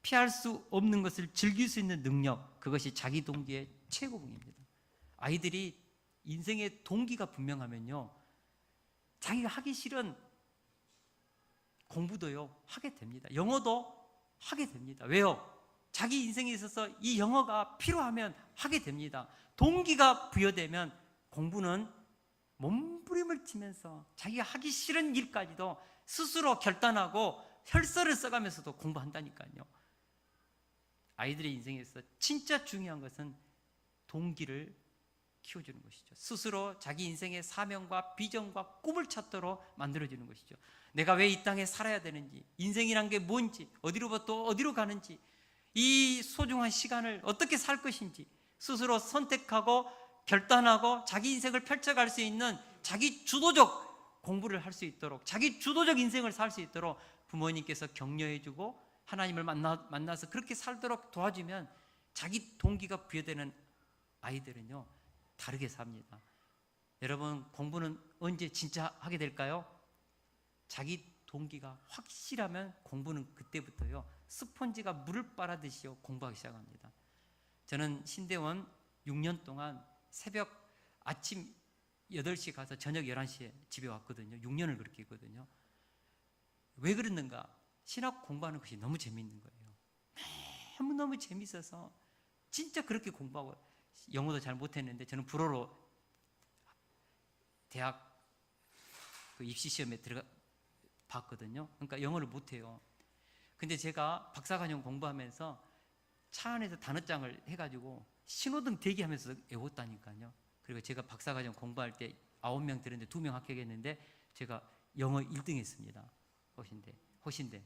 피할 수 없는 것을 즐길 수 있는 능력, 그것이 자기 동기의 최고봉입니다. 아이들이 인생의 동기가 분명하면요, 자기가 하기 싫은 공부도요 하게 됩니다. 영어도 하게 됩니다. 왜요? 자기 인생에 있어서 이 영어가 필요하면 하게 됩니다. 동기가 부여되면 공부는 몸부림을 치면서 자기가 하기 싫은 일까지도 스스로 결단하고 혈서를 써가면서도 공부한다니까요. 아이들의 인생에서 진짜 중요한 것은 동기를 키워주는 것이죠. 스스로 자기 인생의 사명과 비전과 꿈을 찾도록 만들어주는 것이죠. 내가 왜 이 땅에 살아야 되는지, 인생이란 게 뭔지, 어디로부터 어디로 가는지, 이 소중한 시간을 어떻게 살 것인지 스스로 선택하고 결단하고 자기 인생을 펼쳐갈 수 있는 자기 주도적 공부를 할 수 있도록, 자기 주도적 인생을 살 수 있도록 부모님께서 격려해주고 하나님을 만나서 그렇게 살도록 도와주면 자기 동기가 부여되는 아이들은요 다르게 삽니다. 여러분, 공부는 언제 진짜 하게 될까요? 자기 동기가 확실하면 공부는 그때부터요 스펀지가 물을 빨아듯이요 공부하기 시작합니다. 저는 신대원 6년 동안 새벽 아침 8시 가서 저녁 11시에 집에 왔거든요. 6년을 그렇게 했거든요. 왜 그랬는가? 신학 공부하는 것이 너무 재미있는 거예요. 너무너무 재밌어서 진짜 그렇게 공부하고, 영어도 잘 못했는데 저는 불어로 대학 그 입시 시험에 들어가 봤거든요. 그러니까 영어를 못해요. 근데 제가 박사과정 공부하면서 차 안에서 단어장을 해가지고 신호등 대기하면서 외웠다니까요. 그리고 제가 박사과정 공부할 때 9명 들었는데 2명 합격했는데 제가 영어 1등 했습니다. 호신대.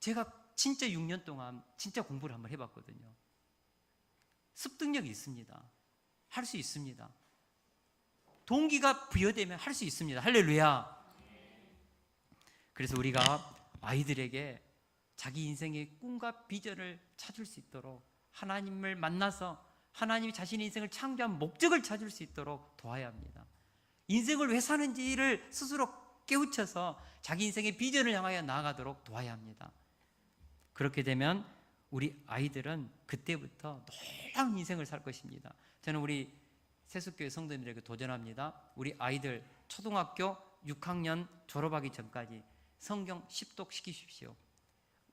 제가 진짜 6년 동안 진짜 공부를 한번 해봤거든요. 습득력이 있습니다. 할 수 있습니다. 동기가 부여되면 할 수 있습니다. 할렐루야. 그래서 우리가 아이들에게 자기 인생의 꿈과 비전을 찾을 수 있도록, 하나님을 만나서 하나님이 자신의 인생을 창조한 목적을 찾을 수 있도록 도와야 합니다. 인생을 왜 사는지를 스스로 깨우쳐서 자기 인생의 비전을 향하여 나아가도록 도와야 합니다. 그렇게 되면 우리 아이들은 그때부터 놀라운 인생을 살 것입니다. 저는 우리 세숫교회 성도님들에게 도전합니다. 우리 아이들 초등학교 6학년 졸업하기 전까지 성경 10독 시키십시오.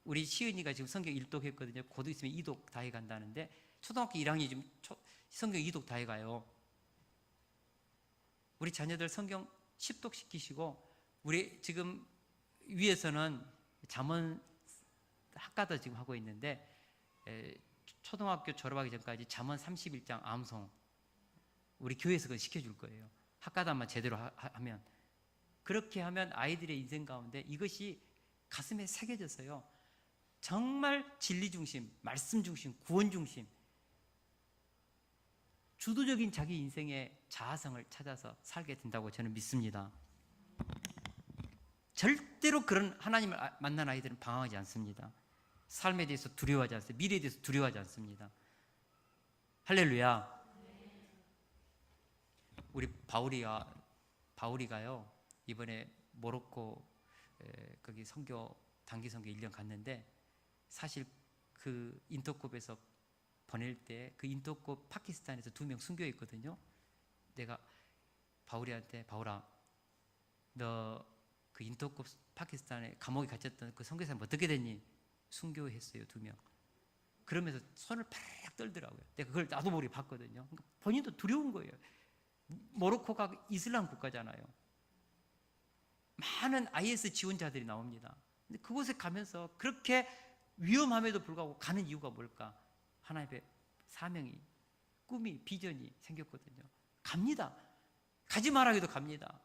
우리 시은이가 지금 성경 1독 했거든요. 곧 있으면 2독 다 해간다는데 초등학교 1학년이 지금 성경 2독 다 해가요. 우리 자녀들 성경 10독 시키시고, 우리 지금 위에서는 잠언 학과도 지금 하고 있는데 초등학교 졸업하기 전까지 잠언 31장 암송 우리 교회에서 그걸 시켜줄 거예요. 학과단만 제대로 하면. 그렇게 하면 아이들의 인생 가운데 이것이 가슴에 새겨져서요 정말 진리 중심, 말씀 중심, 구원 중심, 주도적인 자기 인생의 자아성을 찾아서 살게 된다고 저는 믿습니다. 절대로 그런 하나님을 만난 아이들은 방황하지 않습니다. 삶에 대해서 두려워하지 않습니다. 미래에 대해서 두려워하지 않습니다. 할렐루야. 우리 바울이가요 이번에 모로코 거기 단기 선교 1년 갔는데, 사실 그 인터콥에서 보낼 때 그 인터콥 파키스탄에서 2명 순교했거든요. 내가 바울이한테, 바울아, 너 그 인터콥 파키스탄에 감옥에 갇혔던 그 선교사님 어떻게 됐니? 순교했어요, 2명. 그러면서 손을 팍 떨더라고요. 내가 그걸 나도 모르게 봤거든요. 그러니까 본인도 두려운 거예요. 모로코가 이슬람 국가잖아요. 많은 IS 지원자들이 나옵니다. 근데 그곳에 가면서 그렇게 위험함에도 불구하고 가는 이유가 뭘까? 하나님의 사명이, 꿈이, 비전이 생겼거든요. 갑니다. 가지 말라 해도 갑니다.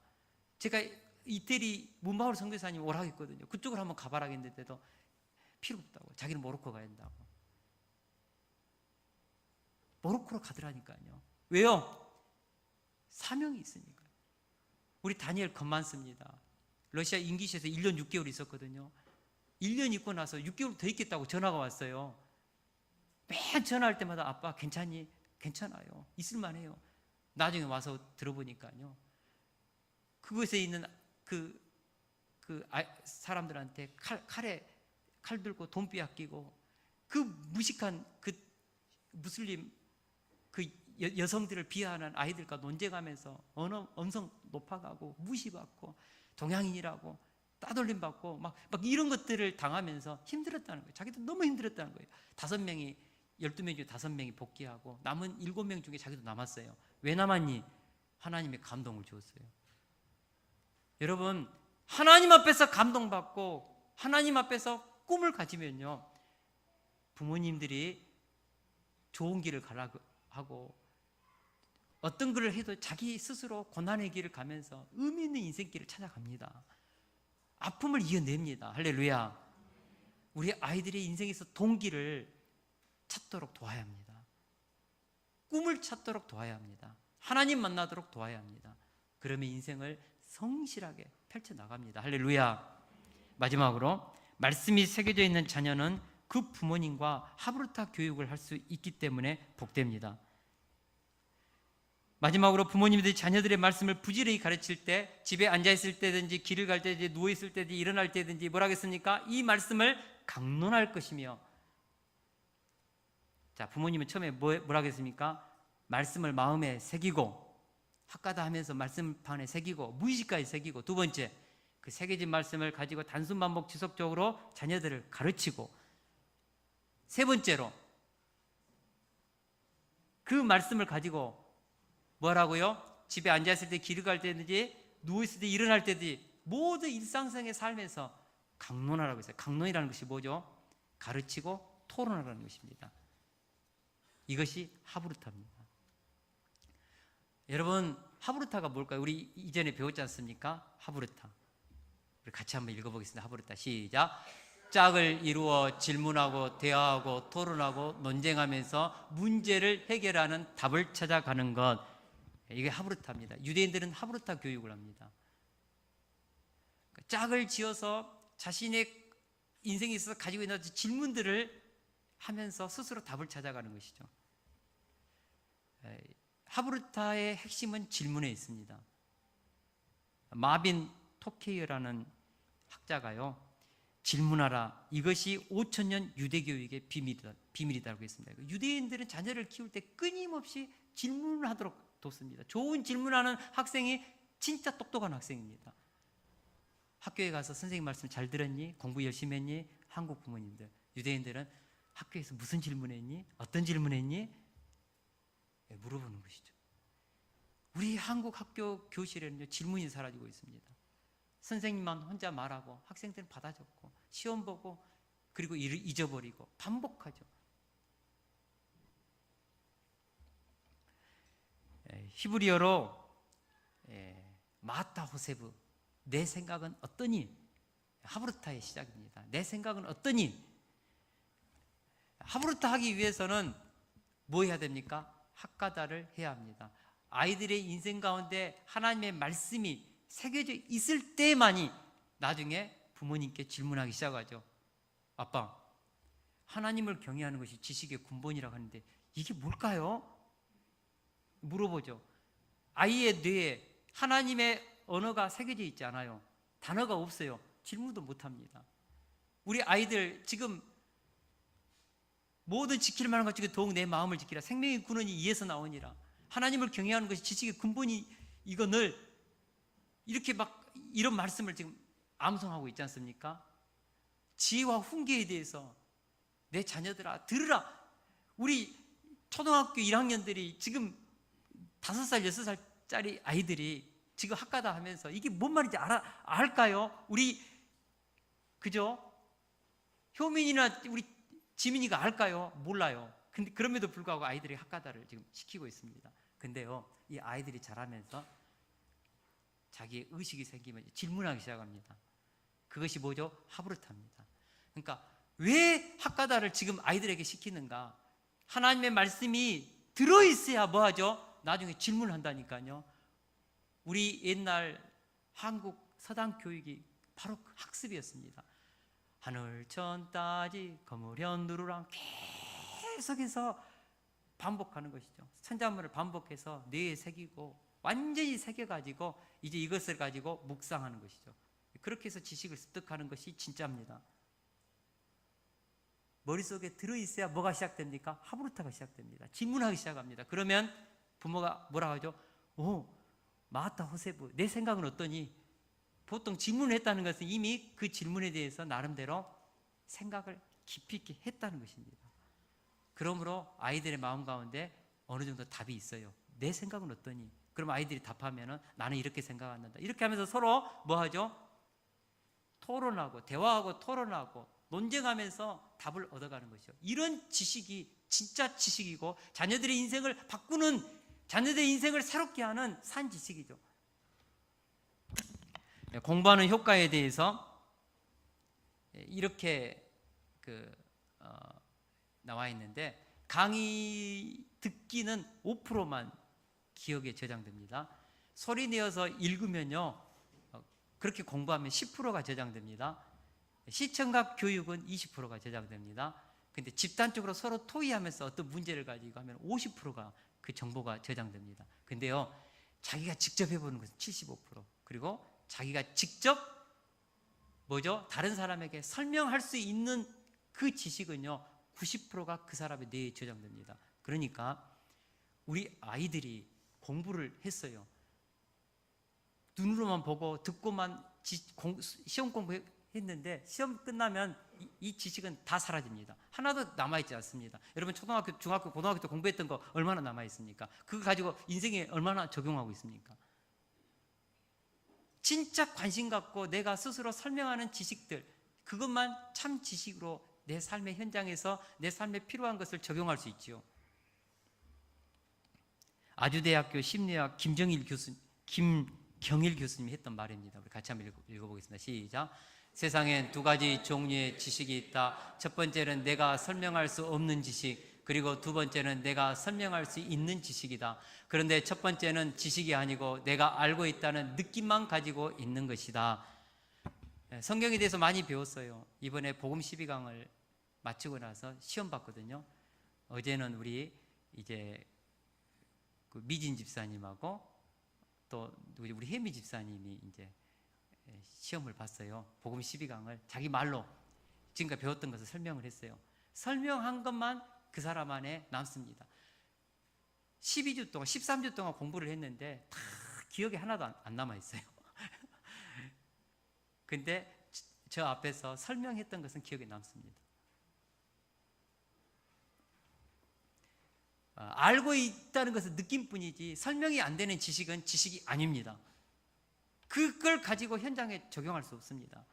제가 이태리 문바울 선교사님 오라고 했거든요. 그쪽으로 한번 가봐라 했는데도 필요 없다고. 자기는 모로코 가야 된다고. 모로코로 가더라니까요. 왜요? 사명이 있으니까. 우리 다니엘 겁 많습니다. 러시아 인기시에서 1년 6개월 있었거든요. 1년 있고 나서 6개월 더 있겠다고 전화가 왔어요. 매일 전화할 때마다 아빠 괜찮니? 괜찮아요. 있을만해요. 나중에 와서 들어보니까요. 그곳에 있는 사람들한테 칼 들고 돈 빼앗기고, 그 무식한 그 무슬림 그 여성들을 비하하는 아이들과 논쟁하면서 언성 높아가고 무시받고 동양인이라고 따돌림 받고 막 이런 것들을 당하면서 힘들었다는 거예요. 자기도 너무 힘들었다는 거예요. 5명이 12명 중에 5명이 복귀하고 남은 7명 중에 자기도 남았어요. 왜 남았니? 하나님의 감동을 주었어요. 여러분, 하나님 앞에서 감동받고 하나님 앞에서 꿈을 가지면요 부모님들이 좋은 길을 가라고 하고 어떤 글을 해도 자기 스스로 고난의 길을 가면서 의미 있는 인생길을 찾아갑니다. 아픔을 이겨냅니다. 할렐루야. 우리 아이들의 인생에서 동기를 찾도록 도와야 합니다. 꿈을 찾도록 도와야 합니다. 하나님 만나도록 도와야 합니다. 그러면 인생을 성실하게 펼쳐나갑니다. 할렐루야. 마지막으로 말씀이 새겨져 있는 자녀는 그 부모님과 하브르타 교육을 할 수 있기 때문에 복됩니다. 마지막으로 부모님들이 자녀들의 말씀을 부지런히 가르칠 때, 집에 앉아있을 때든지 길을 갈 때든지 누워있을 때든지 일어날 때든지 뭐라 하겠습니까? 이 말씀을 강론할 것이며, 자, 부모님은 처음에 뭐라 하겠습니까? 말씀을 마음에 새기고, 학가다 하면서 말씀판에 새기고, 무의식까지 새기고, 두 번째, 그 새겨진 말씀을 가지고 단순 반복 지속적으로 자녀들을 가르치고, 세 번째로 그 말씀을 가지고 뭐라고요? 집에 앉아있을 때, 길을 갈 때든지 누워있을 때, 일어날 때든지 모든 일상생의 삶에서 강론하라고 했어요. 강론이라는 것이 뭐죠? 가르치고 토론하라는 것입니다. 이것이 하브르타입니다. 여러분, 하브르타가 뭘까요? 우리 이전에 배웠지 않습니까? 하브르타. 우리 같이 한번 읽어보겠습니다. 하브르타 시작. 짝을 이루어 질문하고 대화하고 토론하고 논쟁하면서 문제를 해결하는 답을 찾아가는 것, 이게 하브르타입니다. 유대인들은 하브르타 교육을 합니다. 짝을 지어서 자신의 인생에 있어서 가지고 있는 질문들을 하면서 스스로 답을 찾아가는 것이죠. 하브르타의 핵심은 질문에 있습니다. 마빈 토케이어라는 학자가요, 질문하라, 이것이 5,000년 유대교육의 비밀이라고 했습니다. 유대인들은 자녀를 키울 때 끊임없이 질문을 하도록 뒀습니다. 좋은 질문하는 학생이 진짜 똑똑한 학생입니다. 학교에 가서 선생님 말씀 잘 들었니? 공부 열심히 했니? 한국 부모님들. 유대인들은 학교에서 무슨 질문했니? 어떤 질문했니? 물어보는 것이죠. 우리 한국 학교 교실에는요, 질문이 사라지고 있습니다. 선생님만 혼자 말하고 학생들은 받아 적고 시험 보고 그리고 잊어버리고 반복하죠. 히브리어로 마타 호세브, 내 생각은 어떠니? 하브르타의 시작입니다. 내 생각은 어떠니? 하브르타 하기 위해서는 뭐 해야 됩니까? 학가다를 해야 합니다. 아이들의 인생 가운데 하나님의 말씀이 새겨져 있을 때만이 나중에 부모님께 질문하기 시작하죠. 아빠, 하나님을 경외하는 것이 지식의 근본이라고 하는데 이게 뭘까요? 물어보죠. 아이의 뇌에 하나님의 언어가 새겨져 있지 않아요. 단어가 없어요. 질문도 못합니다. 우리 아이들 지금 모든 지킬 만한 것 중에 더욱 내 마음을 지키라. 생명의 근원이 이에서 나오니라. 하나님을 경외하는 것이 지식의 근본이, 이거 늘 이렇게 막 이런 말씀을 지금 암송하고 있지 않습니까? 지혜와 훈계에 대해서 내 자녀들아 들으라. 우리 초등학교 1학년들이 지금 5살, 6살짜리 아이들이 지금 학가다 하면서 이게 뭔 말인지 알까요? 우리 그죠? 효민이나 우리 지민이가 알까요? 몰라요. 근데 그럼에도 불구하고 아이들이 학가다를 지금 시키고 있습니다. 근데요, 이 아이들이 자라면서 자기의 의식이 생기면 질문하기 시작합니다. 그것이 뭐죠? 하브르타입니다. 그러니까 왜 학가다를 지금 아이들에게 시키는가? 하나님의 말씀이 들어있어야 뭐하죠? 나중에 질문을 한다니까요. 우리 옛날 한국 서당 교육이 바로 그 학습이었습니다. 하늘천 따지 거무련 누르랑 계속해서 반복하는 것이죠. 천자문을 반복해서 뇌에 새기고 완전히 새겨가지고 이제 이것을 가지고 묵상하는 것이죠. 그렇게 해서 지식을 습득하는 것이 진짜입니다. 머릿속에 들어있어야 뭐가 시작됩니까? 하브르타가 시작됩니다. 질문하기 시작합니다. 그러면 부모가 뭐라고 하죠? 오, 마타 호세브, 내 생각은 어떠니? 보통 질문을 했다는 것은 이미 그 질문에 대해서 나름대로 생각을 깊이 있게 했다는 것입니다. 그러므로 아이들의 마음 가운데 어느 정도 답이 있어요. 내 생각은 어떠니? 그럼 아이들이 답하면은 나는 이렇게 생각한다. 이렇게 하면서 서로 뭐 하죠? 토론하고 대화하고 토론하고 논쟁하면서 답을 얻어가는 것이죠. 이런 지식이 진짜 지식이고 자녀들의 인생을 바꾸는, 자녀들의 인생을 새롭게 하는 산 지식이죠. 공부하는 효과에 대해서 이렇게 나와 있는데, 강의 듣기는 5%만 기억에 저장됩니다. 소리 내어서 읽으면요, 그렇게 공부하면 10%가 저장됩니다. 시청각 교육은 20%가 저장됩니다. 근데 집단적으로 서로 토의하면서 어떤 문제를 가지고 하면 50%가 그 정보가 저장됩니다. 근데요, 자기가 직접 해보는 것은 75%, 그리고 자기가 직접 뭐죠? 다른 사람에게 설명할 수 있는 그 지식은요, 90%가 그 사람의 뇌에 저장됩니다. 그러니까 우리 아이들이 공부를 했어요. 눈으로만 보고 듣고만 시험 공부했는데 시험 끝나면 이 지식은 다 사라집니다. 하나도 남아있지 않습니다. 여러분 초등학교, 중학교, 고등학교 때 공부했던 거 얼마나 남아있습니까? 그거 가지고 인생에 얼마나 적용하고 있습니까? 진짜 관심 갖고 내가 스스로 설명하는 지식들, 그것만 참 지식으로 내 삶의 현장에서 내 삶에 필요한 것을 적용할 수 있죠. 아주대학교 심리학 김경일 교수님이 했던 말입니다. 우리 같이 한번 읽어보겠습니다. 시작. 세상엔 두 가지 종류의 지식이 있다. 첫 번째는 내가 설명할 수 없는 지식, 그리고 두 번째는 내가 설명할 수 있는 지식이다. 그런데 첫 번째는 지식이 아니고 내가 알고 있다는 느낌만 가지고 있는 것이다. 성경에 대해서 많이 배웠어요. 이번에 복음 12강을 마치고 나서 시험 봤거든요. 어제는 우리 이제 그 미진 집사님하고 또 우리 혜미 집사님이 이제 시험을 봤어요. 복음 12강을 자기 말로 지금까지 배웠던 것을 설명을 했어요. 설명한 것만 그 사람 안에 남습니다. 12주 동안, 13주 동안 공부를 했는데 다 기억에 하나도 안 남아있어요. 근데 저 앞에서 설명했던 것은 기억에 남습니다. 알고 있다는 것은 느낌뿐이지 설명이 안 되는 지식은 지식이 아닙니다. 그걸 가지고 현장에 적용할 수 없습니다.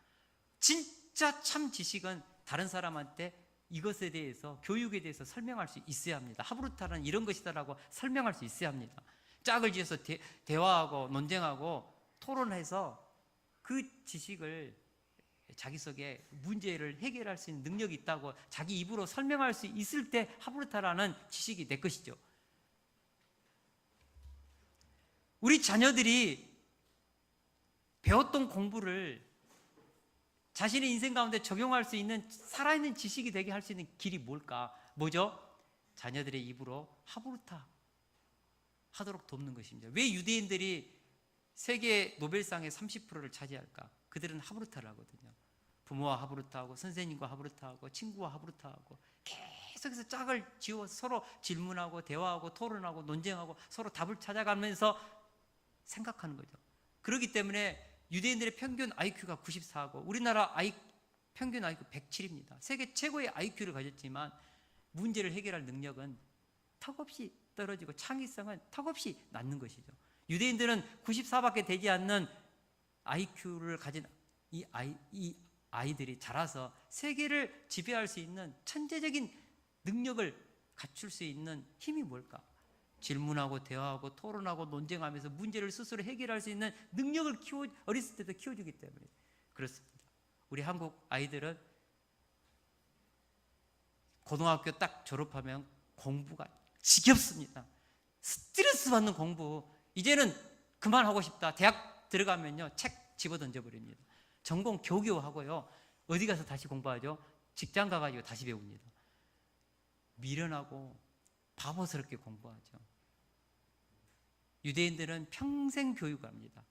진짜 참 지식은 다른 사람한테 이것에 대해서, 교육에 대해서 설명할 수 있어야 합니다. 하브루타는 이런 것이다라고 설명할 수 있어야 합니다. 짝을 지어서 대화하고 논쟁하고 토론해서 그 지식을 자기 속에 문제를 해결할 수 있는 능력이 있다고 자기 입으로 설명할 수 있을 때 하브루타라는 지식이 내 것이죠. 우리 자녀들이 배웠던 공부를 자신의 인생 가운데 적용할 수 있는 살아있는 지식이 되게 할 수 있는 길이 뭘까? 뭐죠? 자녀들의 입으로 하브루타 하도록 돕는 것입니다. 왜 유대인들이 세계 노벨상의 30%를 차지할까? 그들은 하브루타를 하거든요. 부모와 하브루타하고 선생님과 하브루타하고 친구와 하브루타하고 계속해서 짝을 지어 서로 질문하고 대화하고 토론하고 논쟁하고 서로 답을 찾아가면서 생각하는 거죠. 그렇기 때문에 유대인들의 평균 IQ가 94고 우리나라 평균 IQ 107입니다. 세계 최고의 IQ를 가졌지만 문제를 해결할 능력은 턱없이 떨어지고 창의성은 턱없이 낮는 것이죠. 유대인들은 94밖에 되지 않는 IQ를 가진 이 아이들이 자라서 세계를 지배할 수 있는 천재적인 능력을 갖출 수 있는 힘이 뭘까? 질문하고 대화하고 토론하고 논쟁하면서 문제를 스스로 해결할 수 있는 능력을 어렸을 때도 키워주기 때문에 그렇습니다. 우리 한국 아이들은 고등학교 딱 졸업하면 공부가 지겹습니다. 스트레스 받는 공부. 이제는 그만하고 싶다. 대학 들어가면요 책 집어 던져버립니다. 전공 겨우겨우 어디 가서 다시 공부하죠? 직장 가가지고 다시 배웁니다. 미련하고 바보스럽게 공부하죠. 유대인들은 평생 교육을 합니다.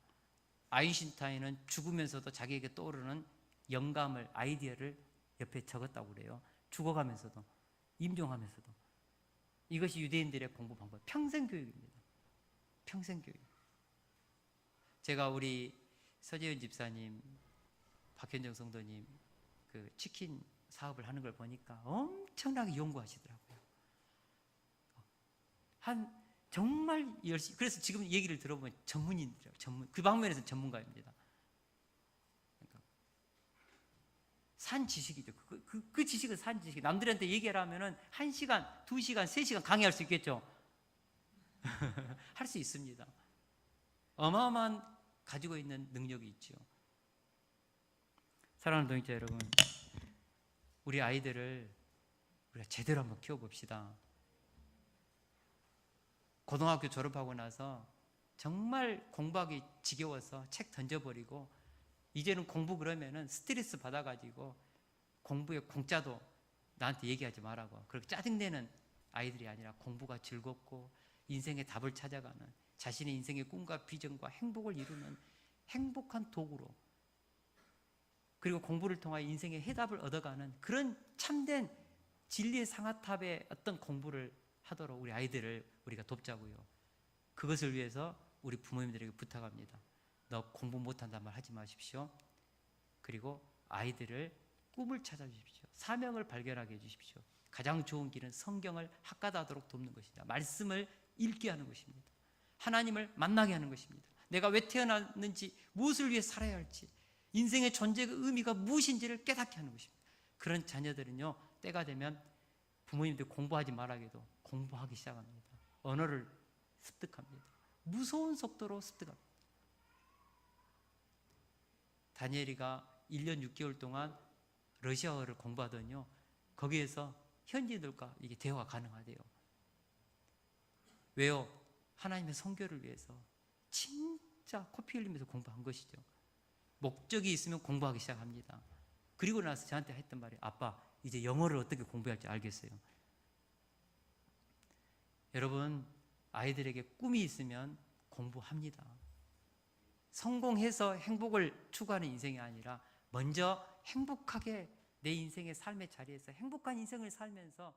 아인슈타인은 죽으면서도 자기에게 떠오르는 영감을, 아이디어를 옆에 적었다고 그래요. 죽어가면서도, 임종하면서도. 이것이 유대인들의 공부 방법. 평생 교육입니다. 평생 교육. 제가 우리 서재윤 집사님, 박현정 성도님 그 치킨 사업을 하는 걸 보니까 엄청나게 연구하시더라고요. 정말 열심히. 그래서 지금 얘기를 들어보면 전문인들이에요. 그 방면에서 전문가입니다. 그러니까 산 지식이죠. 그 지식은 산 지식. 남들한테 얘기하라 하면은 1시간, 2시간, 3시간 강의할 수 있겠죠. 할 수 있습니다. 어마어마한 가지고 있는 능력이 있죠. 사랑하는 동역자 여러분, 우리 아이들을 우리가 제대로 한번 키워봅시다. 고등학교 졸업하고 나서 정말 공부하기 지겨워서 책 던져버리고 이제는 공부 그러면은 스트레스 받아가지고 공부에 공짜도 나한테 얘기하지 말라고 그렇게 짜증내는 아이들이 아니라 공부가 즐겁고 인생의 답을 찾아가는 자신의 인생의 꿈과 비전과 행복을 이루는 행복한 도구로 그리고 공부를 통하여 인생의 해답을 얻어가는 그런 참된 진리의 상아탑의 어떤 공부를 하도록 우리 아이들을 우리가 돕자고요. 그것을 위해서 우리 부모님들에게 부탁합니다. 너 공부 못한단 말 하지 마십시오. 그리고 아이들을 꿈을 찾아주십시오. 사명을 발견하게 해주십시오. 가장 좋은 길은 성경을 학가다하도록 돕는 것이다. 말씀을 읽게 하는 것입니다. 하나님을 만나게 하는 것입니다. 내가 왜 태어났는지, 무엇을 위해 살아야 할지, 인생의 존재의 의미가 무엇인지를 깨닫게 하는 것입니다. 그런 자녀들은요, 때가 되면 부모님들 공부하지 말라고 해도 공부하기 시작합니다. 언어를 습득합니다. 무서운 속도로 습득합니다. 다니엘이가 1년 6개월 동안 러시아어를 공부하더니요, 거기에서 현지인들과 이게 대화가 가능하대요. 왜요? 하나님의 성교를 위해서 진짜 코피 흘리면서 공부한 것이죠. 목적이 있으면 공부하기 시작합니다. 그리고 나서 저한테 했던 말이, 아빠 이제 영어를 어떻게 공부할지 알겠어요. 여러분, 아이들에게 꿈이 있으면 공부합니다. 성공해서 행복을 추구하는 인생이 아니라 먼저 행복하게 내 인생의 삶의 자리에서 행복한 인생을 살면서